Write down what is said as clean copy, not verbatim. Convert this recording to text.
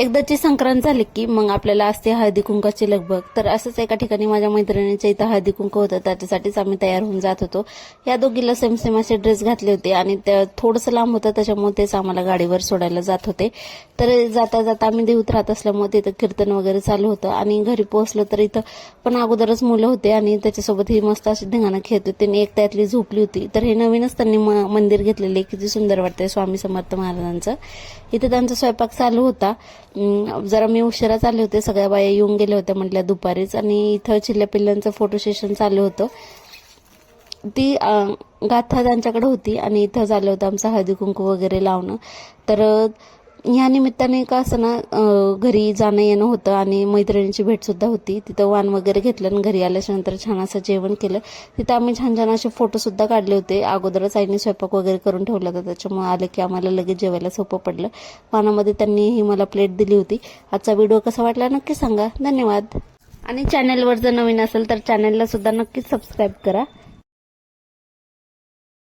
एकदाची संक्रांत झाली की मग आपल्याला असते हळदी कुंकाची लगबग. तर असंच एका ठिकाणी माझ्या मैत्रिणीच्या इथं हळदी कुंकू होतं, त्याच्यासाठीच आम्ही तयार होऊन जात होतो. या दोघीला सेम सेम असे ड्रेस घातले होते आणि थोडंसं लांब होतं, त्याच्यामुळे तेच आम्हाला गाडीवर सोडायला जात होते. तर जाता जाता आम्ही देऊत राहत असल्यामुळे तिथं कीर्तन वगैरे चालू होतं आणि घरी पोहोचलो तर इथं पण अगोदरच मुलं होते आणि त्याच्यासोबत ही मस्त अशी धिंगाणा खेळत होती आणि एक त्यातली झोपली होती. तर हे नवीनच त्यांनी मंदिर घेतलेले, किती सुंदर वाटतंय स्वामी समर्थ महाराजांचं. इथे त्यांचा स्वयंपाक चालू होता. जरा मी उशिराच आले होते, सगळ्या बाया येऊन गेल्या होत्या म्हटल्या दुपारीच. आणि इथं चिल्ल्या पिल्लांचं फोटो सेशन चालू होतं. ती गाथा त्यांच्याकडे होती आणि इथं झालं होतं आमचं हळदी कुंकू वगैरे लावणं. तर ह्या निमित्ताने का असं ना घरी जाणं येणं होतं आणि मैत्रिणीची भेट सुद्धा होती. तिथं वाण वगैरे घेतलं आणि घरी आल्याच्या नंतर छान असं जेवण केलं. तिथं आम्ही छान छान असे फोटो सुद्धा काढले होते. अगोदरच आईने स्वयंपाक वगैरे करून ठेवला होता, त्याच्यामुळे आले की आम्हाला लगेच जेवायला सोपं पडलं. वाणामध्ये त्यांनी ही मला प्लेट दिली होती. आजचा व्हिडिओ कसा वाटला नक्की सांगा. धन्यवाद. आणि चॅनलवर जर नवीन असेल तर चॅनलला सुद्धा नक्कीच सबस्क्राईब करा.